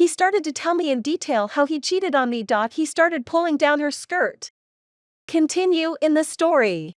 He started to tell me in detail how he cheated on me. He started pulling down her skirt. Continue in the story.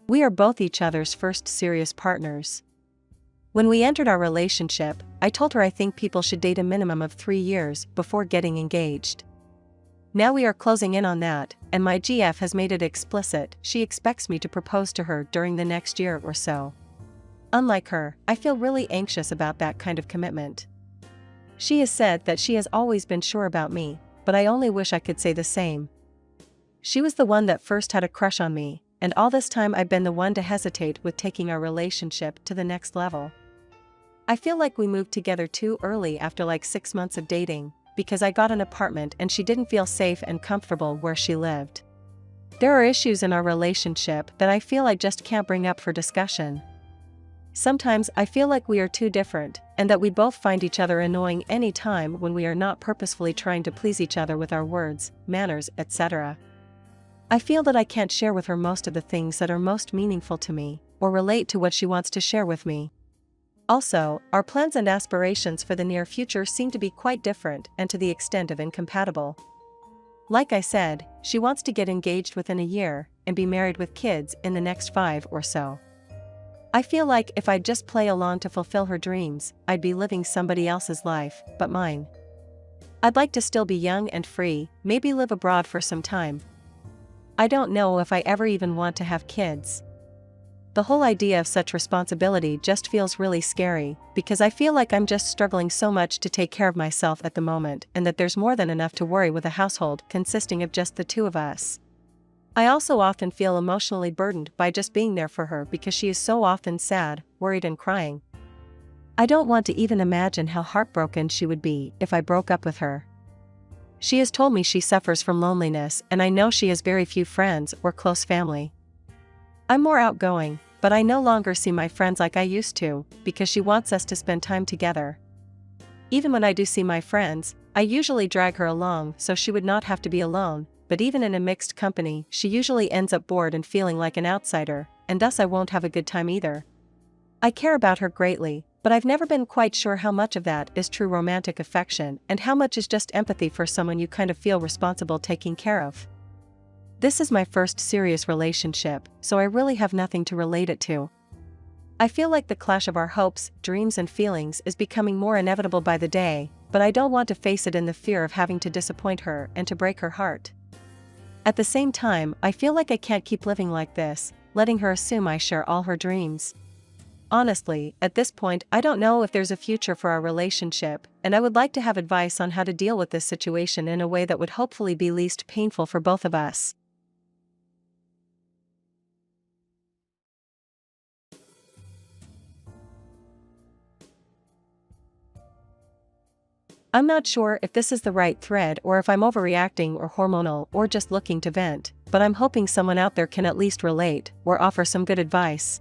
We are both each other's first serious partners. When we entered our relationship, I told her I think people should date a minimum of 3 years before getting engaged. Now we are closing in on that, and my GF has made it explicit she expects me to propose to her during the next year or so. Unlike her, I feel really anxious about that kind of commitment. She has said that she has always been sure about me, but I only wish I could say the same. She was the one that first had a crush on me, and all this time I've been the one to hesitate with taking our relationship to the next level. I feel like we moved together too early after like 6 months of dating, because I got an apartment and she didn't feel safe and comfortable where she lived. There are issues in our relationship that I feel I just can't bring up for discussion. Sometimes I feel like we are too different, and that we both find each other annoying any time when we are not purposefully trying to please each other with our words, manners, etc. I feel that I can't share with her most of the things that are most meaningful to me, or relate to what she wants to share with me. Also, our plans and aspirations for the near future seem to be quite different and to the extent of incompatible. Like I said, she wants to get engaged within a year, and be married with kids in the next 5 or so. I feel like if I'd just play along to fulfill her dreams, I'd be living somebody else's life, but mine. I'd like to still be young and free, maybe live abroad for some time. I don't know if I ever even want to have kids. The whole idea of such responsibility just feels really scary, because I feel like I'm just struggling so much to take care of myself at the moment, and that there's more than enough to worry with a household consisting of just the 2 of us. I also often feel emotionally burdened by just being there for her because she is so often sad, worried and crying. I don't want to even imagine how heartbroken she would be if I broke up with her. She has told me she suffers from loneliness, and I know she has very few friends or close family. I'm more outgoing, but I no longer see my friends like I used to, because she wants us to spend time together. Even when I do see my friends, I usually drag her along so she would not have to be alone, but even in a mixed company, she usually ends up bored and feeling like an outsider, and thus I won't have a good time either. I care about her greatly, but I've never been quite sure how much of that is true romantic affection and how much is just empathy for someone you kind of feel responsible taking care of. This is my first serious relationship, so I really have nothing to relate it to. I feel like the clash of our hopes, dreams and feelings is becoming more inevitable by the day, but I don't want to face it in the fear of having to disappoint her and to break her heart. At the same time, I feel like I can't keep living like this, letting her assume I share all her dreams. Honestly, at this point I don't know if there's a future for our relationship, and I would like to have advice on how to deal with this situation in a way that would hopefully be least painful for both of us. I'm not sure if this is the right thread or if I'm overreacting or hormonal or just looking to vent, but I'm hoping someone out there can at least relate or offer some good advice.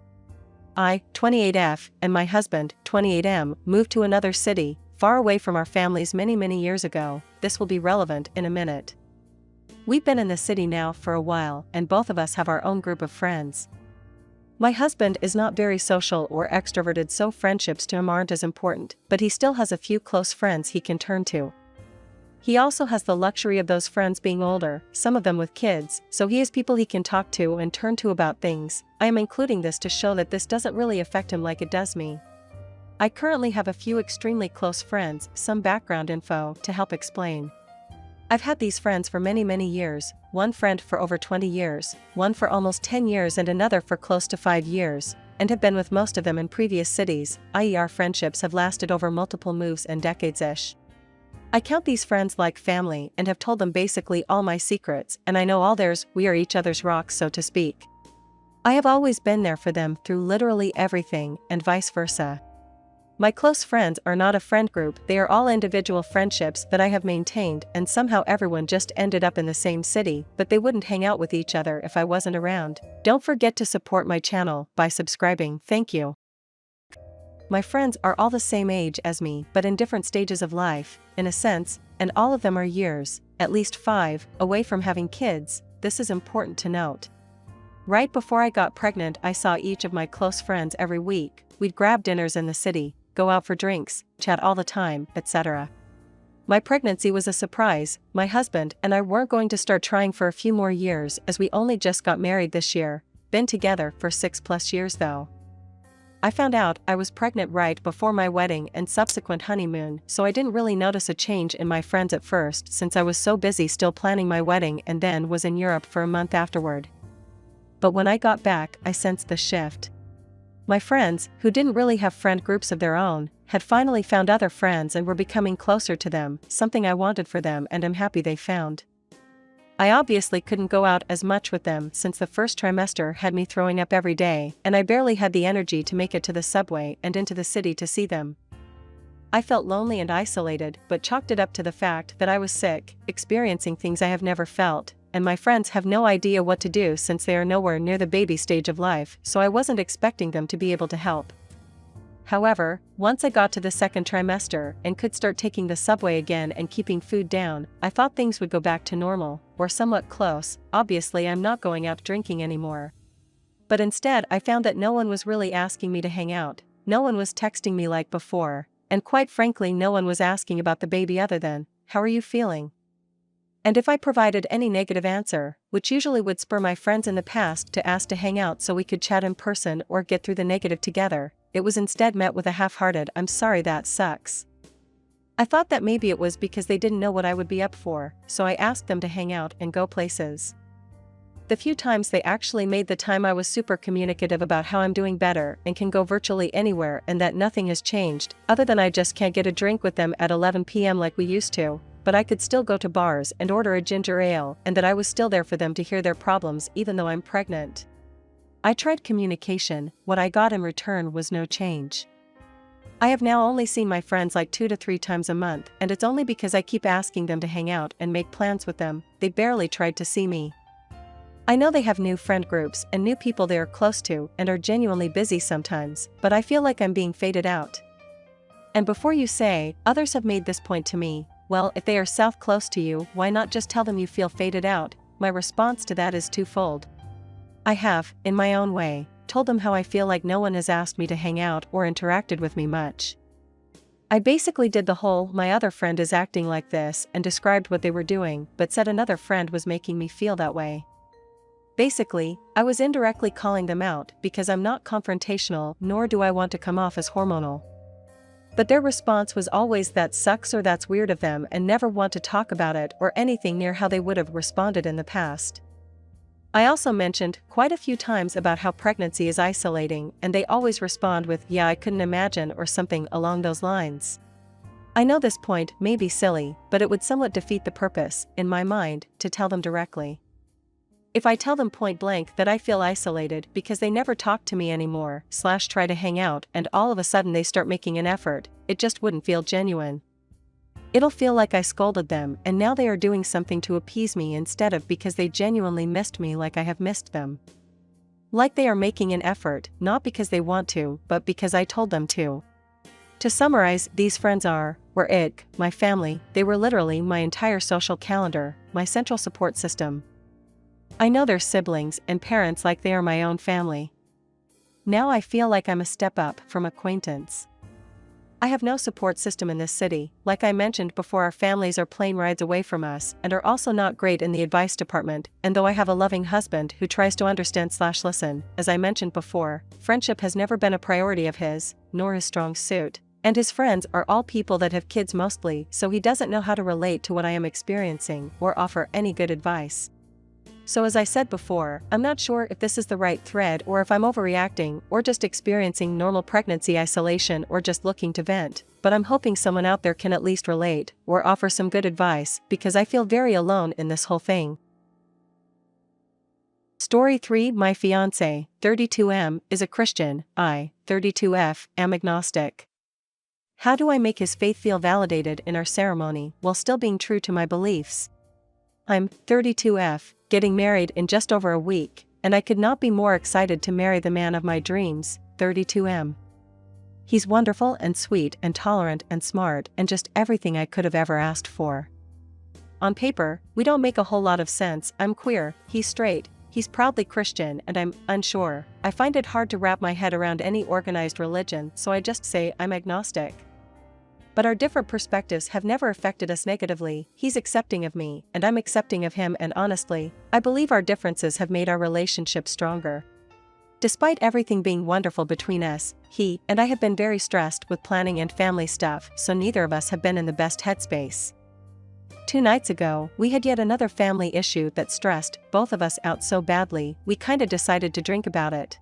I, 28F, and my husband, 28M, moved to another city, far away from our families many years ago. This will be relevant in a minute. We've been in the city now for a while, and both of us have our own group of friends. My husband is not very social or extroverted, so friendships to him aren't as important, but he still has a few close friends he can turn to. He also has the luxury of those friends being older, some of them with kids, so he has people he can talk to and turn to about things. I am including this to show that this doesn't really affect him like it does me. I currently have a few extremely close friends, some background info to help explain. I've had these friends for many years, one friend for over 20 years, one for almost 10 years and another for close to 5 years, and have been with most of them in previous cities, i.e. our friendships have lasted over multiple moves and decades-ish. I count these friends like family and have told them basically all my secrets, and I know all theirs. We are each other's rocks, so to speak. I have always been there for them through literally everything, and vice versa. My close friends are not a friend group, they are all individual friendships that I have maintained, and somehow everyone just ended up in the same city, but they wouldn't hang out with each other if I wasn't around. Don't forget to support my channel by subscribing, thank you. My friends are all the same age as me, but in different stages of life, in a sense, and all of them are years, at least 5, away from having kids. This is important to note. Right before I got pregnant, I saw each of my close friends every week. We'd grab dinners in the city, go out for drinks, chat all the time, etc. My pregnancy was a surprise. My husband and I weren't going to start trying for a few more years, as we only just got married this year, been together for 6+ years though. I found out I was pregnant right before my wedding and subsequent honeymoon, so I didn't really notice a change in my friends at first, since I was so busy still planning my wedding and then was in Europe for a month afterward. But when I got back, I sensed the shift. My friends, who didn't really have friend groups of their own, had finally found other friends and were becoming closer to them, something I wanted for them and am happy they found. I obviously couldn't go out as much with them since the first trimester had me throwing up every day, and I barely had the energy to make it to the subway and into the city to see them. I felt lonely and isolated, but chalked it up to the fact that I was sick, experiencing things I have never felt, and my friends have no idea what to do since they are nowhere near the baby stage of life, so I wasn't expecting them to be able to help. However, once I got to the second trimester and could start taking the subway again and keeping food down, I thought things would go back to normal, or somewhat close. Obviously I'm not going out drinking anymore. But instead I found that no one was really asking me to hang out, no one was texting me like before, and quite frankly no one was asking about the baby other than, "How are you feeling?" And if I provided any negative answer, which usually would spur my friends in the past to ask to hang out so we could chat in person or get through the negative together, it was instead met with a half-hearted "I'm sorry, that sucks." I thought that maybe it was because they didn't know what I would be up for, so I asked them to hang out and go places. The few times they actually made the time, I was super communicative about how I'm doing better and can go virtually anywhere and that nothing has changed, other than I just can't get a drink with them at 11 p.m. like we used to, but I could still go to bars and order a ginger ale, and that I was still there for them to hear their problems even though I'm pregnant. I tried communication, what I got in return was no change. I have now only seen my friends like 2 to 3 times a month, and it's only because I keep asking them to hang out and make plans with them. They barely tried to see me. I know they have new friend groups and new people they are close to and are genuinely busy sometimes, but I feel like I'm being faded out. And before you say, others have made this point to me, well, if they are close to you, why not just tell them you feel faded out? My response to that is twofold. I have, in my own way, told them how I feel like no one has asked me to hang out or interacted with me much. I basically did the whole "my other friend is acting like this" and described what they were doing, but said another friend was making me feel that way. Basically, I was indirectly calling them out because I'm not confrontational, nor do I want to come off as hormonal. But their response was always "that sucks" or "that's weird of them," and never want to talk about it or anything near how they would have responded in the past. I also mentioned quite a few times about how pregnancy is isolating, and they always respond with "yeah, I couldn't imagine" or something along those lines. I know this point may be silly, but it would somewhat defeat the purpose, in my mind, to tell them directly. If I tell them point blank that I feel isolated because they never talk to me anymore, try to hang out, and all of a sudden they start making an effort, it just wouldn't feel genuine. It'll feel like I scolded them and now they are doing something to appease me instead of because they genuinely missed me like I have missed them. Like they are making an effort, not because they want to, but because I told them to. To summarize, these friends were my family. They were literally my entire social calendar, my central support system. I know their siblings and parents like they are my own family. Now I feel like I'm a step up from acquaintance. I have no support system in this city. Like I mentioned before, our families are plane rides away from us and are also not great in the advice department, and though I have a loving husband who tries to understand / listen, as I mentioned before, friendship has never been a priority of his, nor his strong suit, and his friends are all people that have kids mostly, so he doesn't know how to relate to what I am experiencing or offer any good advice. So as I said before, I'm not sure if this is the right thread or if I'm overreacting or just experiencing normal pregnancy isolation or just looking to vent, but I'm hoping someone out there can at least relate or offer some good advice because I feel very alone in this whole thing. Story 3. My fiancé, 32M, is a Christian. I, 32F, am agnostic. How do I make his faith feel validated in our ceremony while still being true to my beliefs? I'm 32F, getting married in just over a week, and I could not be more excited to marry the man of my dreams, 32M. He's wonderful and sweet and tolerant and smart and just everything I could have ever asked for. On paper, we don't make a whole lot of sense. I'm queer, he's straight, He's proudly Christian and I'm unsure. I find it hard to wrap my head around any organized religion, so I just say I'm agnostic. But our different perspectives have never affected us negatively. He's accepting of me, and I'm accepting of him, and honestly, I believe our differences have made our relationship stronger. Despite everything being wonderful between us, he and I have been very stressed with planning and family stuff, so neither of us have been in the best headspace. 2 nights ago, we had yet another family issue that stressed both of us out so badly, we kinda decided to drink about it.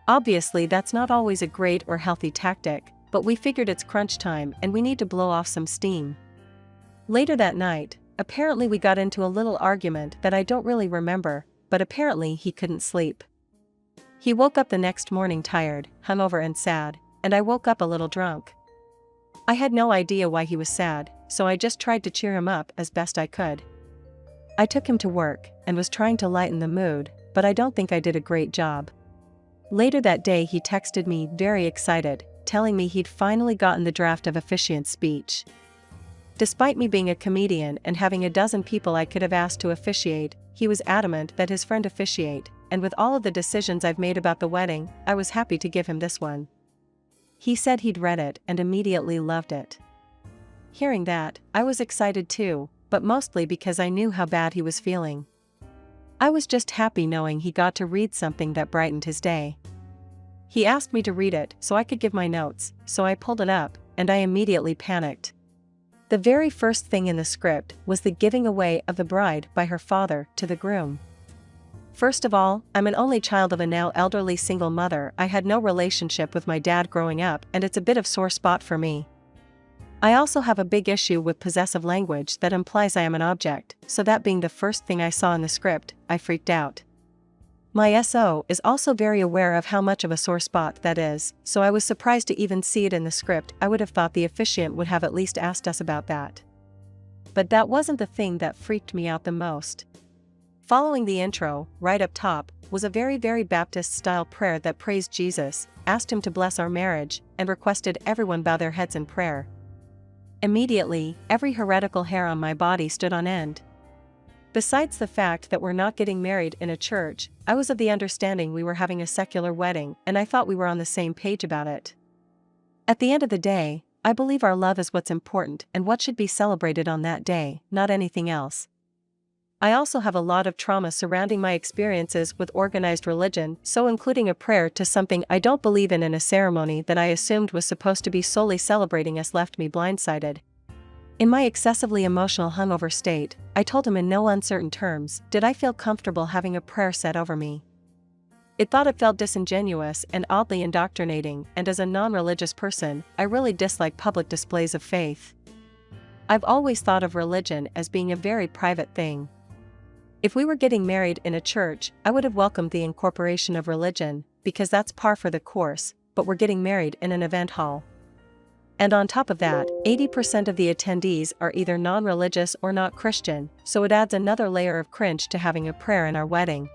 Obviously, that's not always a great or healthy tactic, but we figured it's crunch time and we need to blow off some steam. Later that night, apparently we got into a little argument that I don't really remember, but apparently he couldn't sleep. He woke up the next morning tired, hungover and sad, and I woke up a little drunk. I had no idea why he was sad, so I just tried to cheer him up as best I could. I took him to work and was trying to lighten the mood, but I don't think I did a great job. Later that day he texted me very excited, telling me he'd finally gotten the draft of officiant's speech. Despite me being a comedian and having a dozen people I could have asked to officiate, he was adamant that his friend officiate, and with all of the decisions I've made about the wedding, I was happy to give him this one. He said he'd read it and immediately loved it. Hearing that, I was excited too, but mostly because I knew how bad he was feeling. I was just happy knowing he got to read something that brightened his day. He asked me to read it so I could give my notes, so I pulled it up, and I immediately panicked. The very first thing in the script was the giving away of the bride by her father to the groom. First of all, I'm an only child of a now elderly single mother. I had no relationship with my dad growing up, and it's a bit of sore spot for me. I also have a big issue with possessive language that implies I am an object, so that being the first thing I saw in the script, I freaked out. My SO is also very aware of how much of a sore spot that is, so I was surprised to even see it in the script. I would have thought the officiant would have at least asked us about that. But that wasn't the thing that freaked me out the most. Following the intro, right up top, was a very Baptist-style prayer that praised Jesus, asked him to bless our marriage, and requested everyone bow their heads in prayer. Immediately, every heretical hair on my body stood on end. Besides the fact that we're not getting married in a church, I was of the understanding we were having a secular wedding, and I thought we were on the same page about it. At the end of the day, I believe our love is what's important and what should be celebrated on that day, not anything else. I also have a lot of trauma surrounding my experiences with organized religion, so including a prayer to something I don't believe in a ceremony that I assumed was supposed to be solely celebrating us left me blindsided. In my excessively emotional hungover state, I told him in no uncertain terms, did I feel comfortable having a prayer said over me. It felt disingenuous and oddly indoctrinating, and as a non-religious person, I really dislike public displays of faith. I've always thought of religion as being a very private thing. If we were getting married in a church, I would have welcomed the incorporation of religion, because that's par for the course, but we're getting married in an event hall. And on top of that, 80% of the attendees are either non-religious or not Christian, so it adds another layer of cringe to having a prayer in our wedding.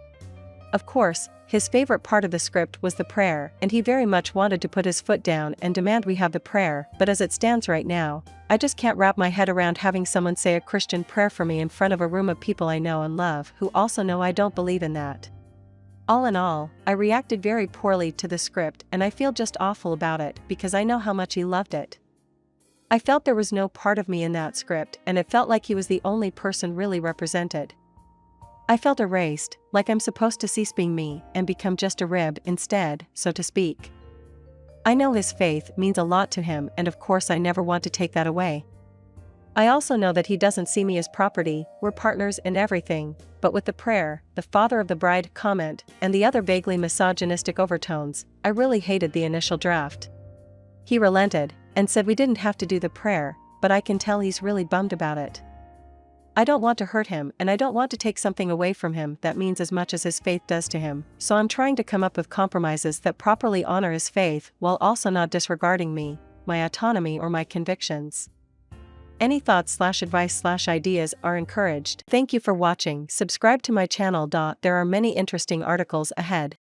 Of course, his favorite part of the script was the prayer, and he very much wanted to put his foot down and demand we have the prayer, but as it stands right now, I just can't wrap my head around having someone say a Christian prayer for me in front of a room of people I know and love who also know I don't believe in that. All in all, I reacted very poorly to the script and I feel just awful about it because I know how much he loved it. I felt there was no part of me in that script and it felt like he was the only person really represented. I felt erased, like I'm supposed to cease being me and become just a rib instead, so to speak. I know his faith means a lot to him and of course I never want to take that away. I also know that he doesn't see me as property, we're partners in everything, but with the prayer, the father of the bride comment, and the other vaguely misogynistic overtones, I really hated the initial draft. He relented, and said we didn't have to do the prayer, but I can tell he's really bummed about it. I don't want to hurt him and I don't want to take something away from him that means as much as his faith does to him, so I'm trying to come up with compromises that properly honor his faith while also not disregarding me, my autonomy or my convictions. Any thoughts/advice/ideas are encouraged. Thank you for watching. Subscribe to my channel. There are many interesting articles ahead.